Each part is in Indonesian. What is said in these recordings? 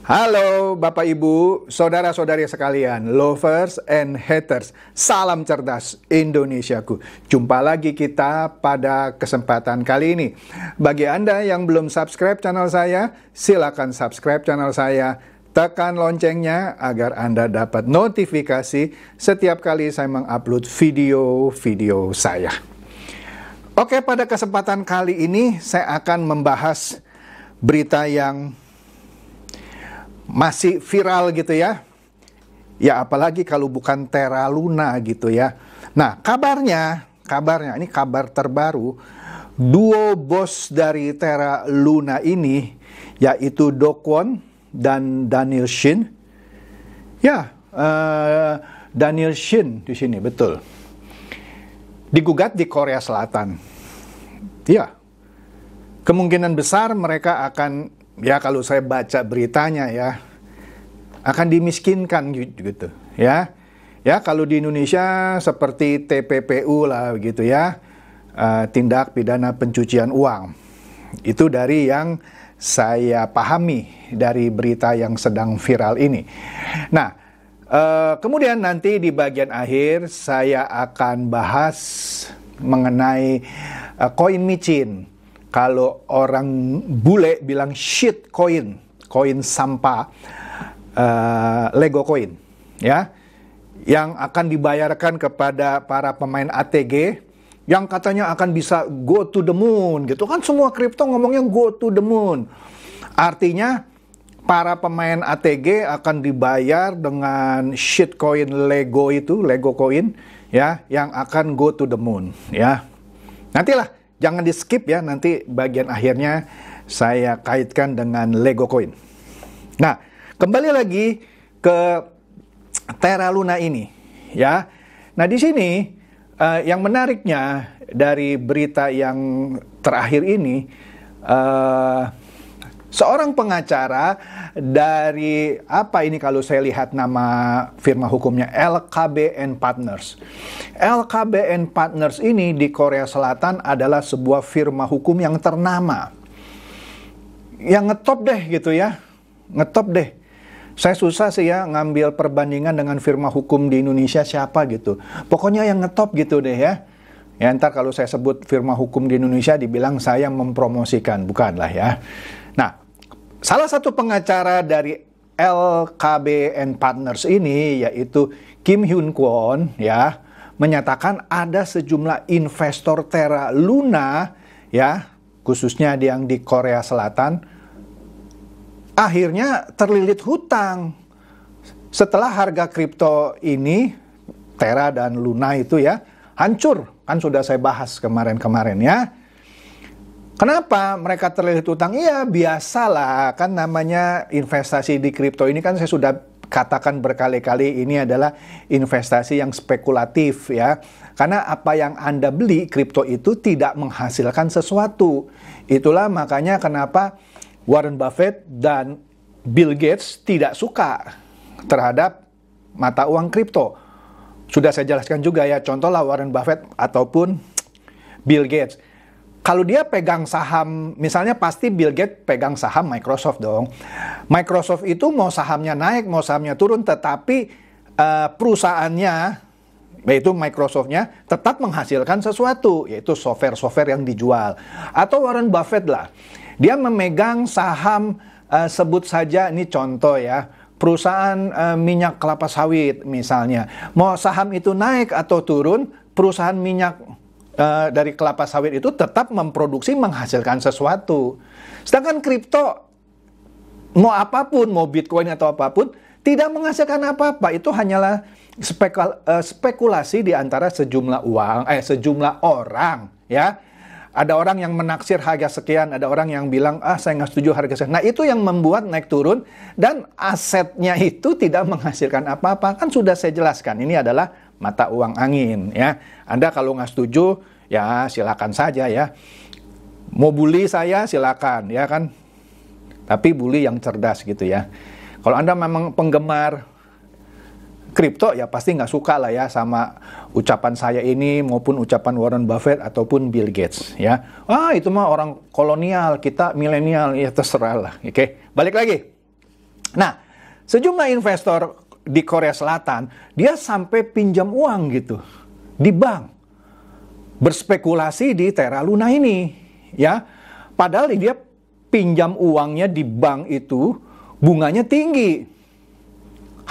Halo Bapak Ibu, saudara-saudari sekalian, lovers and haters, salam cerdas Indonesiaku. Jumpa lagi kita pada kesempatan kali ini. Bagi Anda yang belum subscribe channel saya, silakan subscribe channel saya. Tekan loncengnya agar Anda dapat notifikasi setiap kali saya mengupload video-video saya. Oke, pada kesempatan kali ini saya akan membahas berita yang masih viral gitu ya. Ya apalagi kalau bukan Terra Luna gitu ya. Nah kabarnya ini kabar terbaru. Duo bos dari Terra Luna ini yaitu Do Kwon dan Daniel Shin. Ya, Daniel Shin di sini betul. Digugat di Korea Selatan. Ya, kemungkinan besar mereka akan, ya kalau saya baca beritanya ya, akan dimiskinkan gitu ya. Ya kalau di Indonesia seperti TPPU lah gitu ya, tindak pidana pencucian uang. Itu dari yang saya pahami dari berita yang sedang viral ini. Nah, kemudian nanti di bagian akhir saya akan bahas mengenai koin micin. Kalau orang bule bilang shit coin, koin sampah, Lego coin, ya, yang akan dibayarkan kepada para pemain ATG, yang katanya akan bisa go to the moon, gitu kan? Semua kripto ngomongnya go to the moon. Artinya para pemain ATG akan dibayar dengan shit coin Lego itu, Lego coin, ya, yang akan go to the moon, ya. Nantilah. Jangan di skip ya, nanti bagian akhirnya saya kaitkan dengan Lego Coin. Nah, kembali lagi ke Terra Luna ini, ya. Nah, di sini yang menariknya dari berita yang terakhir ini, seorang pengacara dari apa ini kalau saya lihat nama firma hukumnya LKB Partners. LKB Partners ini di Korea Selatan adalah sebuah firma hukum yang ternama. Yang ngetop deh gitu ya. Ngetop deh. Saya susah sih ya ngambil perbandingan dengan firma hukum di Indonesia siapa gitu. Pokoknya yang ngetop gitu deh ya. Ya ntar kalau saya sebut firma hukum di Indonesia dibilang saya mempromosikan. Bukanlah ya. Nah, salah satu pengacara dari LKB Partners ini yaitu Kim Hyun Kwon ya menyatakan ada sejumlah investor Terra Luna ya khususnya yang di Korea Selatan akhirnya terlilit hutang setelah harga kripto ini Terra dan Luna itu ya hancur, kan sudah saya bahas kemarin-kemarin ya. Kenapa mereka terlilit utang? Iya biasalah, kan namanya investasi di kripto ini kan saya sudah katakan berkali-kali ini adalah investasi yang spekulatif ya. Karena apa yang Anda beli kripto itu tidak menghasilkan sesuatu. Itulah makanya kenapa Warren Buffett dan Bill Gates tidak suka terhadap mata uang kripto. Sudah saya jelaskan juga ya, contohlah Warren Buffett ataupun Bill Gates. Kalau dia pegang saham, misalnya pasti Bill Gates pegang saham Microsoft dong. Microsoft itu mau sahamnya naik, mau sahamnya turun, tetapi perusahaannya, yaitu Microsoftnya, tetap menghasilkan sesuatu, yaitu software-software yang dijual. Atau Warren Buffett lah, dia memegang saham, sebut saja, ini contoh ya, perusahaan minyak kelapa sawit misalnya. Mau saham itu naik atau turun, perusahaan minyak dari kelapa sawit itu tetap memproduksi menghasilkan sesuatu. Sedangkan kripto mau apapun, mau Bitcoin atau apapun tidak menghasilkan apa-apa. Itu hanyalah spekulasi di antara sejumlah orang ya. Ada orang yang menaksir harga sekian, ada orang yang bilang saya nggak setuju harga sekian. Nah itu yang membuat naik turun dan asetnya itu tidak menghasilkan apa-apa. Kan sudah saya jelaskan, ini adalah mata uang angin ya. Anda kalau nggak setuju ya silakan saja ya. Mau bully saya silakan ya kan. Tapi bully yang cerdas gitu ya. Kalau Anda memang penggemar kripto ya pasti nggak suka lah ya sama ucapan saya ini maupun ucapan Warren Buffett ataupun Bill Gates ya. Itu mah orang kolonial, kita milenial, ya terserah lah. Oke, balik lagi. Nah, sejumlah investor di Korea Selatan, dia sampai pinjam uang gitu di bank, berspekulasi di Terra Luna ini, ya. Padahal dia pinjam uangnya di bank itu bunganya tinggi,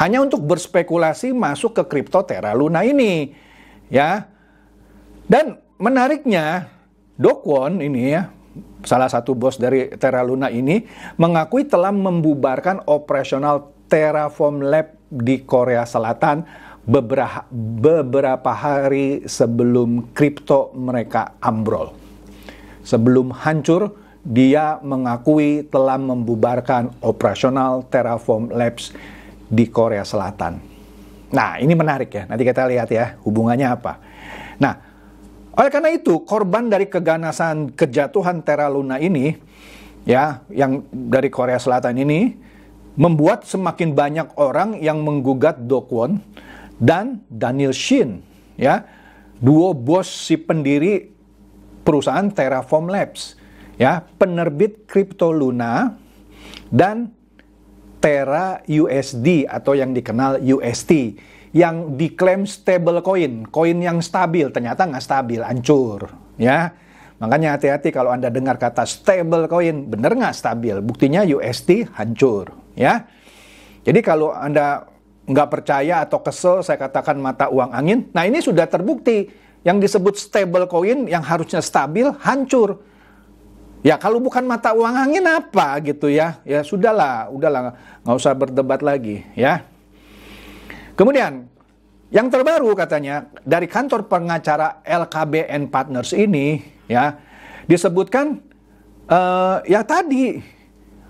hanya untuk berspekulasi masuk ke kripto Terra Luna ini, ya. Dan menariknya, Do Kwon ini ya, salah satu bos dari Terra Luna ini, mengakui telah membubarkan operasional Terraform Lab di Korea Selatan beberapa hari sebelum kripto mereka ambrol. Sebelum hancur, dia mengakui telah membubarkan operasional Terraform Labs di Korea Selatan. Nah, ini menarik ya. Nanti kita lihat ya, hubungannya apa. Nah, oleh karena itu, korban dari keganasan kejatuhan Terra Luna ini, ya, yang dari Korea Selatan ini, membuat semakin banyak orang yang menggugat Do Kwon dan Daniel Shin, ya, duo bos si pendiri perusahaan Terraform Labs, ya, penerbit kripto Luna dan Terra USD atau yang dikenal UST, yang diklaim stable coin, koin yang stabil, ternyata nggak stabil, hancur, ya. Makanya hati-hati kalau Anda dengar kata stable coin, bener nggak stabil, buktinya UST hancur, ya. Jadi kalau Anda nggak percaya atau kesel, saya katakan mata uang angin, nah ini sudah terbukti, yang disebut stable coin yang harusnya stabil, hancur. Ya kalau bukan mata uang angin apa gitu ya, ya udahlah, nggak usah berdebat lagi, ya. Kemudian, yang terbaru katanya, dari kantor pengacara LKBN Partners ini, ya, disebutkan, ya tadi,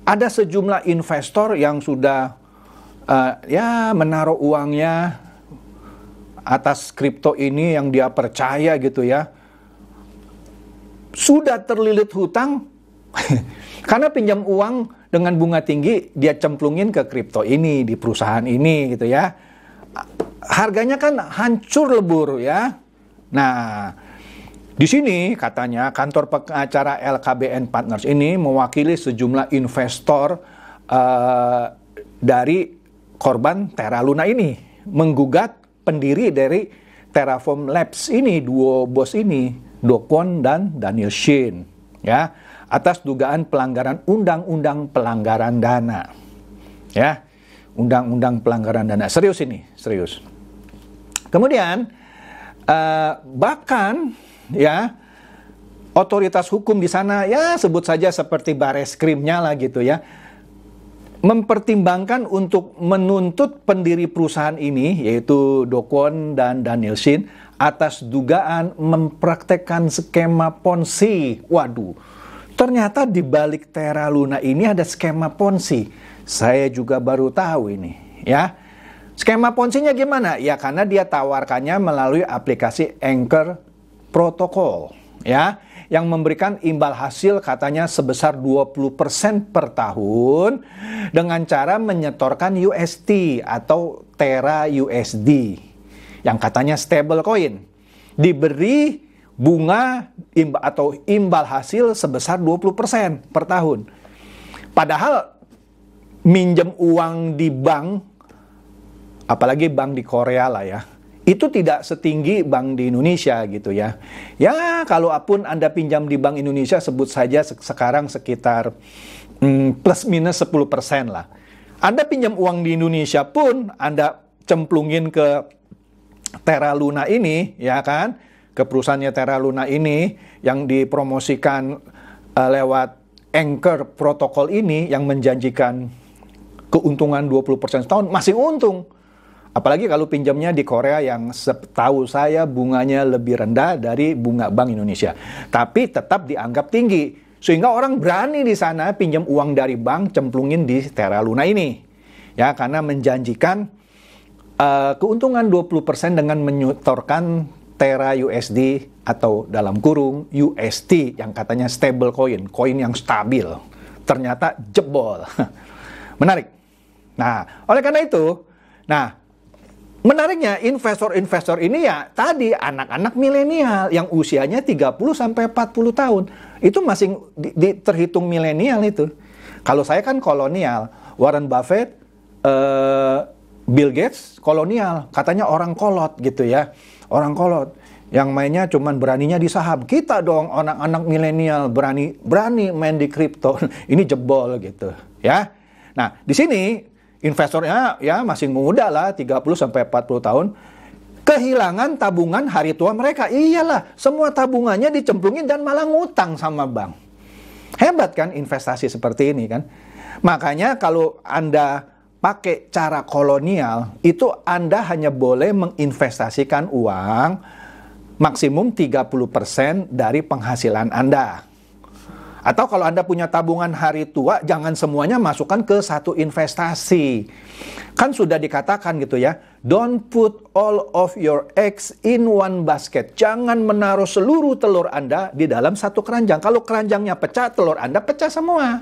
ada sejumlah investor yang sudah, ya, menaruh uangnya atas kripto ini yang dia percaya gitu ya, sudah terlilit hutang, karena pinjam uang dengan bunga tinggi, dia cemplungin ke kripto ini, di perusahaan ini gitu ya. Harganya kan hancur lebur ya. Nah, di sini katanya kantor pengacara LKBN Partners ini mewakili sejumlah investor dari korban Terra Luna ini, menggugat pendiri dari Terraform Labs ini, duo bos ini, Do Kwon dan Daniel Shin, ya, atas dugaan pelanggaran undang-undang pelanggaran dana, ya. Undang-undang pelanggaran dana. Serius ini, serius. Kemudian, bahkan, ya, otoritas hukum di sana, ya sebut saja seperti Bareskrimnya lah gitu ya, mempertimbangkan untuk menuntut pendiri perusahaan ini, yaitu Do Kwon dan Daniel Shin, atas dugaan mempraktekkan skema Ponzi. Waduh, ternyata di balik Terra Luna ini ada skema Ponzi. Saya juga baru tahu ini, ya. Skema Ponzi-nya gimana? Ya karena dia tawarkannya melalui aplikasi Anchor Protocol, ya, yang memberikan imbal hasil katanya sebesar 20% per tahun dengan cara menyetorkan UST atau Terra USD yang katanya stable coin. Diberi bunga atau imbal hasil sebesar 20% per tahun. Padahal minjem uang di bank, apalagi bank di Korea lah ya, itu tidak setinggi bank di Indonesia gitu ya. Ya kalau pun Anda pinjam di bank Indonesia, sebut saja sekarang sekitar plus minus 10% lah. Anda pinjam uang di Indonesia pun Anda cemplungin ke Terra Luna ini, ya kan, ke perusahaannya Terra Luna ini yang dipromosikan lewat Anchor Protocol ini yang menjanjikan keuntungan 20% setahun, masih untung. Apalagi kalau pinjamnya di Korea yang setahu saya bunganya lebih rendah dari bunga Bank Indonesia. Tapi tetap dianggap tinggi. Sehingga orang berani di sana pinjam uang dari bank cemplungin di Terra Luna ini. Ya, karena menjanjikan keuntungan 20% dengan menyetorkan Terra USD atau dalam kurung UST yang katanya stable coin, koin yang stabil. Ternyata jebol. Menarik. Nah, oleh karena itu, nah, menariknya investor-investor ini ya tadi anak-anak milenial yang usianya 30 sampai 40 tahun. Itu masih terhitung milenial itu. Kalau saya kan kolonial, Warren Buffett Bill Gates kolonial, katanya orang kolot gitu ya, orang kolot yang mainnya cuman beraninya di saham. Kita dong anak-anak milenial berani main di kripto. Ini jebol gitu ya. Nah, di sini investornya ya masih muda lah, 30 sampai 40 tahun. Kehilangan tabungan hari tua mereka. Iyalah, semua tabungannya dicemplungin dan malah ngutang sama bank. Hebat kan investasi seperti ini kan? Makanya kalau Anda pakai cara kolonial, itu Anda hanya boleh menginvestasikan uang maksimum 30% dari penghasilan Anda. Atau kalau Anda punya tabungan hari tua, jangan semuanya masukkan ke satu investasi. Kan sudah dikatakan gitu ya, don't put all of your eggs in one basket. Jangan menaruh seluruh telur Anda di dalam satu keranjang. Kalau keranjangnya pecah, telur Anda pecah semua.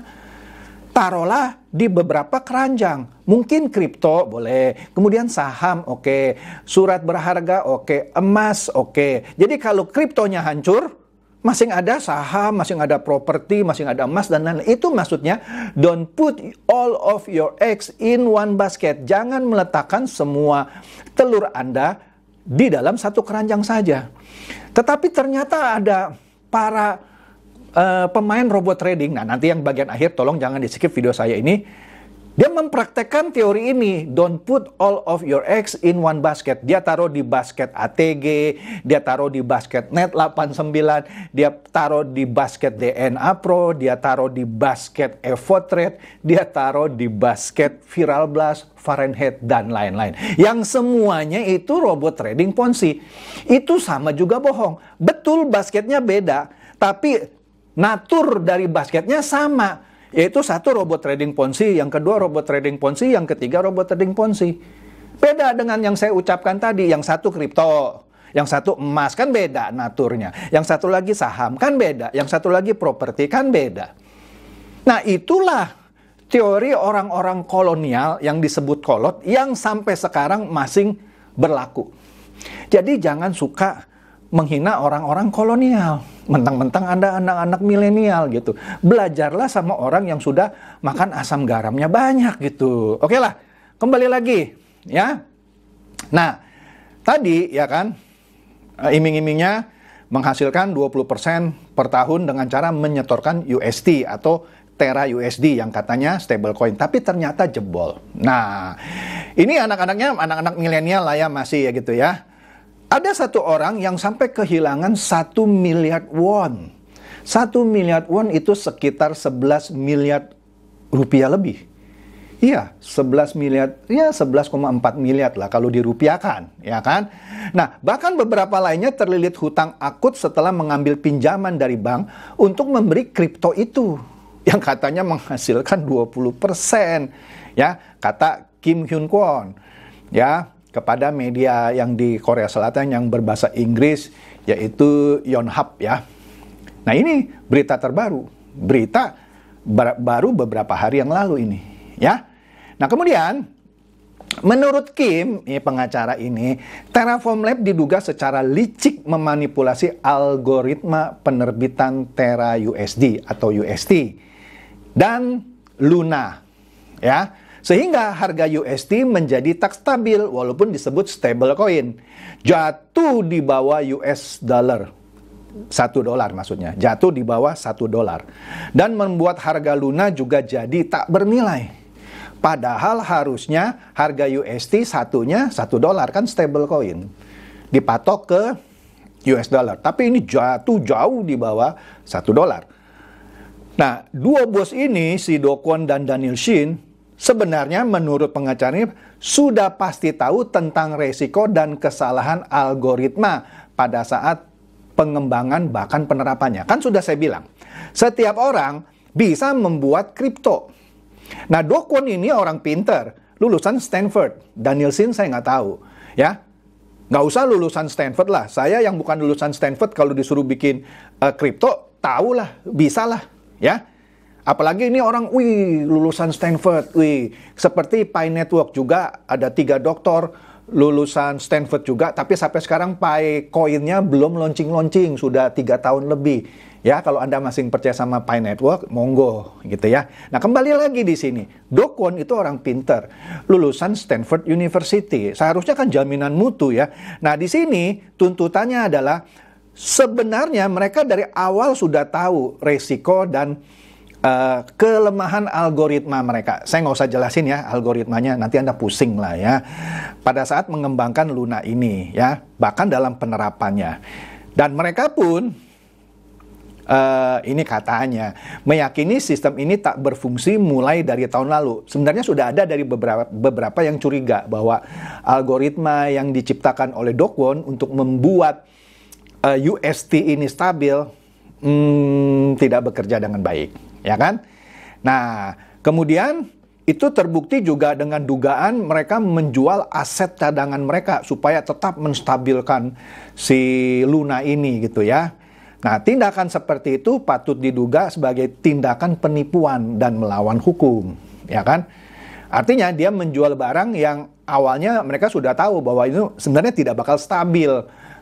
Taruhlah di beberapa keranjang. Mungkin kripto boleh, kemudian saham oke, surat berharga oke, emas oke. Jadi kalau kriptonya hancur, masih ada saham, masih ada properti, masih ada emas dan lain-lain. Itu maksudnya don't put all of your eggs in one basket. Jangan meletakkan semua telur Anda di dalam satu keranjang saja. Tetapi ternyata ada para pemain robot trading. Nah, nanti yang bagian akhir tolong jangan di-skip video saya ini. Dia mempraktekkan teori ini. Don't put all of your eggs in one basket. Dia taruh di basket ATG, dia taruh di basket Net89, dia taruh di basket DNA Pro, dia taruh di basket Evotrade, dia taruh di basket Viral Blast, Fahrenheit, dan lain-lain. Yang semuanya itu robot trading Ponzi. Itu sama juga bohong. Betul basketnya beda, tapi natur dari basketnya sama, yaitu satu robot trading Ponzi, yang kedua robot trading Ponzi, yang ketiga robot trading Ponzi. Beda dengan yang saya ucapkan tadi, yang satu kripto, yang satu emas, kan beda naturnya. Yang satu lagi saham, kan beda. Yang satu lagi properti, kan beda. Nah, itulah teori orang-orang kolonial yang disebut kolot, yang sampai sekarang masih berlaku. Jadi jangan suka menghina orang-orang kolonial. Mentang-mentang Anda anak-anak milenial gitu. Belajarlah sama orang yang sudah makan asam garamnya banyak gitu. Oke lah, kembali lagi ya. Nah, tadi ya kan, iming-imingnya menghasilkan 20% per tahun dengan cara menyetorkan USD atau Terra USD yang katanya stablecoin, tapi ternyata jebol. Nah, ini anak-anak milenial lah ya, masih ya gitu ya. Ada satu orang yang sampai kehilangan 1 miliar won. 1 miliar won itu sekitar 11 miliar rupiah lebih. Iya, 11 miliar, ya 11,4 miliar lah kalau dirupiahkan, ya kan? Nah, bahkan beberapa lainnya terlilit hutang akut setelah mengambil pinjaman dari bank untuk memberi kripto itu, yang katanya menghasilkan 20%, ya, kata Kim Hyun Kwon, ya, kepada media yang di Korea Selatan yang berbahasa Inggris, yaitu Yonhap ya. Nah, ini berita terbaru, berita baru beberapa hari yang lalu ini ya. Nah, kemudian menurut Kim, pengacara ini, Terraform Lab diduga secara licik memanipulasi algoritma penerbitan Terra USD atau UST dan Luna ya. Sehingga harga USD menjadi tak stabil walaupun disebut stablecoin. Jatuh di bawah US dollar. $1 maksudnya. Jatuh di bawah $1. Dan membuat harga Luna juga jadi tak bernilai. Padahal harusnya harga USD satunya $1 kan stablecoin. Dipatok ke US dollar. Tapi ini jatuh jauh di bawah $1. Nah, dua bos ini, si Do Kwon dan Daniel Shin, sebenarnya menurut pengacaranya sudah pasti tahu tentang resiko dan kesalahan algoritma pada saat pengembangan bahkan penerapannya. Kan sudah saya bilang, setiap orang bisa membuat kripto. Nah, Do Kwon ini orang pinter, lulusan Stanford. Daniel Shin saya nggak tahu, ya. Nggak usah lulusan Stanford lah. Saya yang bukan lulusan Stanford kalau disuruh bikin kripto, tahu lah, bisa lah, ya. Apalagi ini orang, lulusan Stanford, seperti Pi Network juga ada 3 doktor lulusan Stanford juga, tapi sampai sekarang Pi Coin-nya belum launching, sudah 3 tahun lebih, Ya, kalau Anda masih percaya sama Pi Network, monggo gitu ya. Nah, kembali lagi di sini. Do Kwon itu orang pinter, lulusan Stanford University. Seharusnya kan jaminan mutu ya. Nah, di sini tuntutannya adalah sebenarnya mereka dari awal sudah tahu resiko dan kelemahan algoritma mereka. Saya nggak usah jelasin ya algoritmanya, nanti Anda pusing lah ya. Pada saat mengembangkan Luna ini ya, bahkan dalam penerapannya. Dan mereka pun ini katanya meyakini sistem ini tak berfungsi mulai dari tahun lalu. Sebenarnya sudah ada dari beberapa yang curiga bahwa algoritma yang diciptakan oleh Do Kwon untuk membuat UST ini stabil tidak bekerja dengan baik, ya kan? Nah, kemudian itu terbukti juga dengan dugaan mereka menjual aset cadangan mereka supaya tetap menstabilkan si Luna ini gitu ya. Nah, tindakan seperti itu patut diduga sebagai tindakan penipuan dan melawan hukum, ya kan? Artinya dia menjual barang yang awalnya mereka sudah tahu bahwa itu sebenarnya tidak bakal stabil,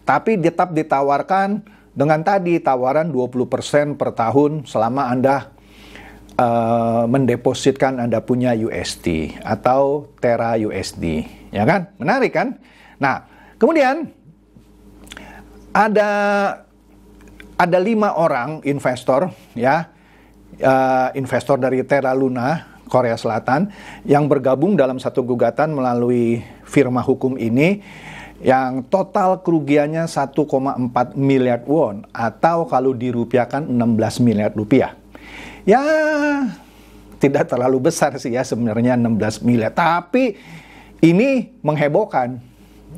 tapi tetap ditawarkan dengan tadi tawaran 20% per tahun selama Anda mendepositkan Anda punya USD atau Terra USD, ya kan? Menarik kan? Nah, kemudian ada 5 orang investor ya, investor dari Terra Luna Korea Selatan yang bergabung dalam satu gugatan melalui firma hukum ini yang total kerugiannya 1,4 miliar won atau kalau dirupiahkan 16 miliar rupiah. Ya, tidak terlalu besar sih ya sebenarnya 16 miliar, tapi ini menghebohkan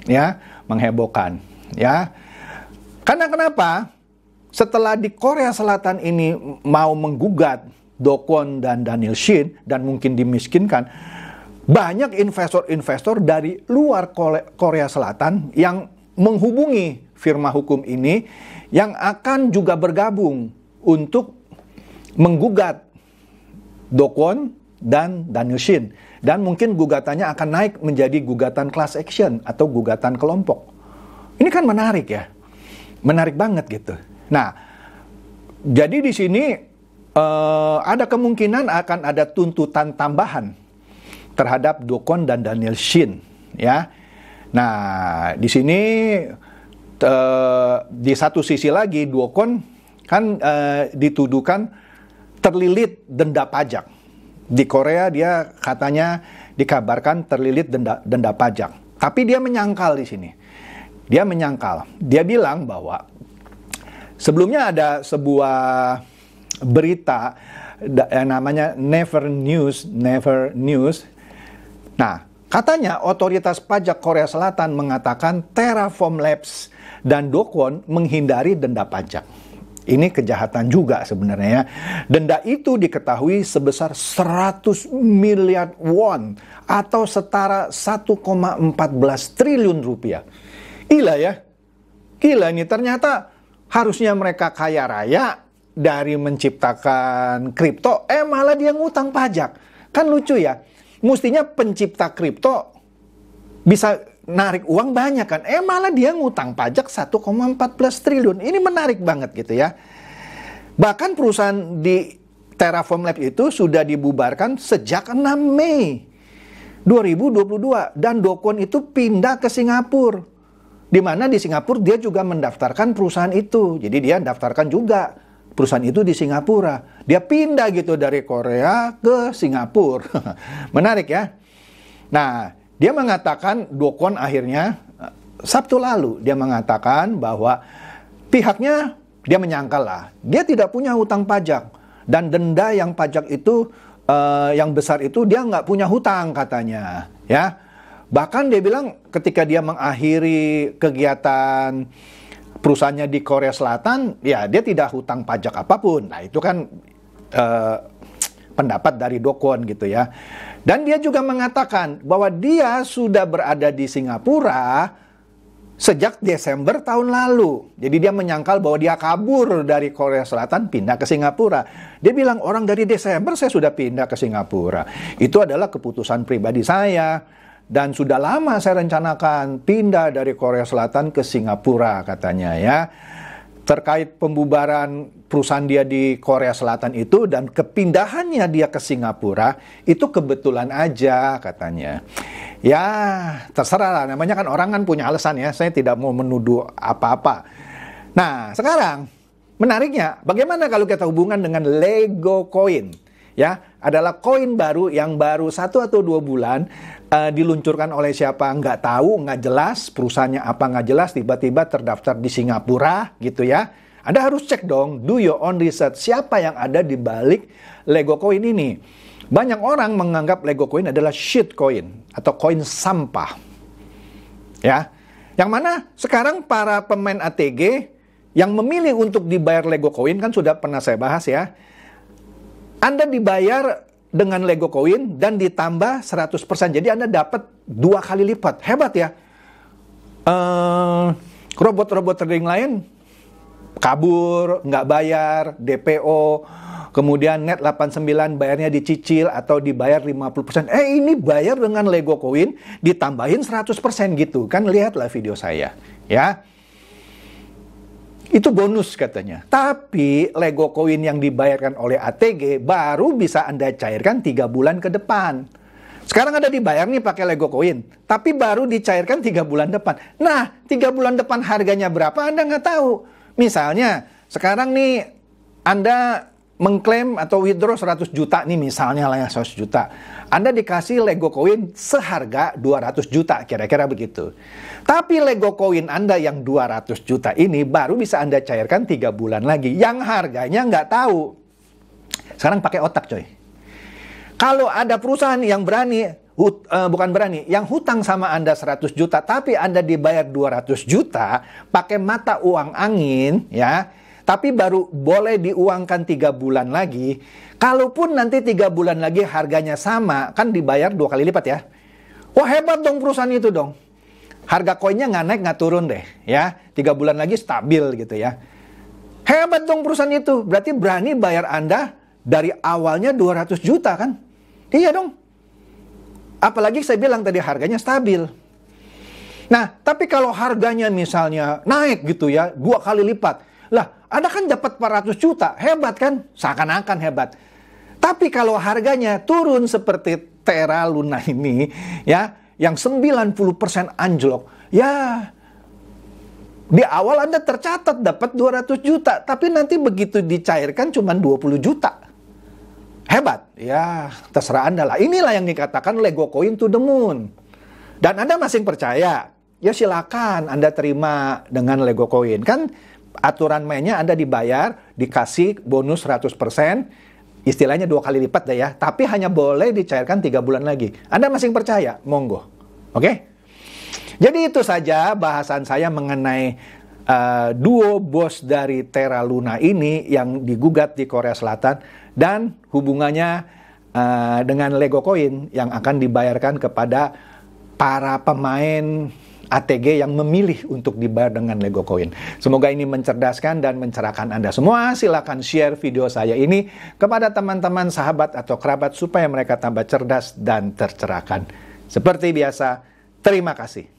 ya, menghebohkan ya. Karena kenapa? Setelah di Korea Selatan ini mau menggugat Do Kwon dan Daniel Shin dan mungkin dimiskinkan, banyak investor-investor dari luar Korea Selatan yang menghubungi firma hukum ini yang akan juga bergabung untuk menggugat Do Kwon dan Daniel Shin. Dan mungkin gugatannya akan naik menjadi gugatan class action atau gugatan kelompok. Ini kan menarik ya. Menarik banget gitu. Nah, jadi di sini ada kemungkinan akan ada tuntutan tambahan terhadap Do Kwon dan Daniel Shin, ya. Nah, di sini di satu sisi lagi Do Kwon kan dituduhkan terlilit denda pajak. Di Korea dia katanya dikabarkan terlilit denda pajak, tapi dia menyangkal di sini. Dia menyangkal. Dia bilang bahwa sebelumnya ada sebuah berita yang namanya Never News. Nah, katanya otoritas pajak Korea Selatan mengatakan Terraform Labs dan Do Kwon menghindari denda pajak. Ini kejahatan juga sebenarnya ya. Denda itu diketahui sebesar 100 miliar won atau setara 1,14 triliun rupiah. Gila ya. Gila ini ternyata harusnya mereka kaya raya dari menciptakan kripto, malah dia ngutang pajak. Kan lucu ya. Mestinya pencipta kripto bisa narik uang banyak kan. Malah dia ngutang pajak 1,14 triliun. Ini menarik banget gitu ya. Bahkan perusahaan di Terraform Lab itu sudah dibubarkan sejak 6 Mei 2022. Dan Do Kwon itu pindah ke Singapura. Di mana di Singapura dia juga mendaftarkan perusahaan itu. Jadi dia daftarkan juga perusahaan itu di Singapura. Dia pindah gitu dari Korea ke Singapura. Menarik ya. Nah, dia mengatakan, Do Kwon akhirnya Sabtu lalu dia mengatakan bahwa pihaknya dia menyangkal lah. Dia tidak punya hutang pajak. Dan denda yang pajak itu yang besar itu dia nggak punya hutang katanya. Ya. Bahkan dia bilang ketika dia mengakhiri kegiatan perusahaannya di Korea Selatan, ya dia tidak hutang pajak apapun. Nah itu kan pendapat dari Do Kwon gitu ya. Dan dia juga mengatakan bahwa dia sudah berada di Singapura sejak Desember tahun lalu. Jadi dia menyangkal bahwa dia kabur dari Korea Selatan pindah ke Singapura. Dia bilang orang dari Desember saya sudah pindah ke Singapura. Itu adalah keputusan pribadi saya. Dan sudah lama saya rencanakan pindah dari Korea Selatan ke Singapura katanya ya. terkait pembubaran perusahaan dia di Korea Selatan itu dan kepindahannya dia ke Singapura itu kebetulan aja katanya. Ya terserah lah, namanya kan orang kan punya alasan ya, saya tidak mau menuduh apa-apa. Nah sekarang menariknya bagaimana kalau kita hubungan dengan Lego Coin? Ya, adalah koin baru yang baru 1 atau 2 bulan diluncurkan oleh siapa nggak tahu, nggak jelas, perusahaannya apa nggak jelas, tiba-tiba terdaftar di Singapura gitu ya. Anda harus cek dong, do your own research, siapa yang ada di balik Lego Coin ini. Banyak orang menganggap Lego Coin adalah shit coin atau koin sampah. Ya, yang mana sekarang para pemain ATG yang memilih untuk dibayar Lego Coin kan sudah pernah saya bahas ya. Anda dibayar dengan Lego Coin dan ditambah 100%. Jadi Anda dapat 2 kali lipat. Hebat ya. Robot-robot trading lain kabur, nggak bayar, DPO, kemudian net 89 bayarnya dicicil atau dibayar 50%. Ini bayar dengan Lego Coin ditambahin 100% gitu. Kan lihatlah video saya. Ya. Itu bonus katanya. Tapi Lego Coin yang dibayarkan oleh ATG baru bisa Anda cairkan 3 bulan ke depan. Sekarang Anda dibayar nih pakai Lego Coin, tapi baru dicairkan 3 bulan depan. Nah, 3 bulan depan harganya berapa Anda nggak tahu. Misalnya, sekarang nih Anda mengklaim atau withdraw 100 juta nih misalnya lah ya 100 juta. Anda dikasih Lego Coin seharga 200 juta, kira-kira begitu. Tapi Lego Coin Anda yang 200 juta ini baru bisa Anda cairkan 3 bulan lagi. Yang harganya nggak tahu. Sekarang pakai otak coy. Kalau ada perusahaan yang berani, yang hutang sama Anda 100 juta, tapi Anda dibayar 200 juta, pakai mata uang angin, ya, tapi baru boleh diuangkan 3 bulan lagi. Kalaupun nanti 3 bulan lagi harganya sama, kan dibayar 2 kali lipat ya. Wah hebat dong perusahaan itu dong. Harga koinnya nggak naik nggak turun deh, ya. 3 bulan lagi stabil gitu ya. Hebat dong perusahaan itu. Berarti berani bayar Anda dari awalnya 200 juta kan? Iya dong. Apalagi saya bilang tadi harganya stabil. Nah, tapi kalau harganya misalnya naik gitu ya, 2 kali lipat. Lah, Anda kan dapat 400 juta. Hebat kan? Seakan-akan hebat. Tapi kalau harganya turun seperti Terra Luna ini, ya, yang 90% anjlok, ya, di awal Anda tercatat dapat 200 juta, tapi nanti begitu dicairkan cuma 20 juta. Hebat, ya, terserah Anda lah. Inilah yang dikatakan Lego Coin to the moon. Dan Anda masih percaya, ya silakan Anda terima dengan Lego Coin. Kan aturan mainnya Anda dibayar, dikasih bonus 100%, istilahnya 2 kali lipat deh ya, tapi hanya boleh dicairkan 3 bulan lagi. Anda masih percaya? Monggo. Oke? Jadi itu saja bahasan saya mengenai duo bos dari Terra Luna ini yang digugat di Korea Selatan dan hubungannya dengan Lego Coin yang akan dibayarkan kepada para pemain ATG yang memilih untuk dibayar dengan Lego Coin. Semoga ini mencerdaskan dan mencerahkan Anda semua. Silakan share video saya ini kepada teman-teman, sahabat, atau kerabat supaya mereka tambah cerdas dan tercerahkan. Seperti biasa, terima kasih.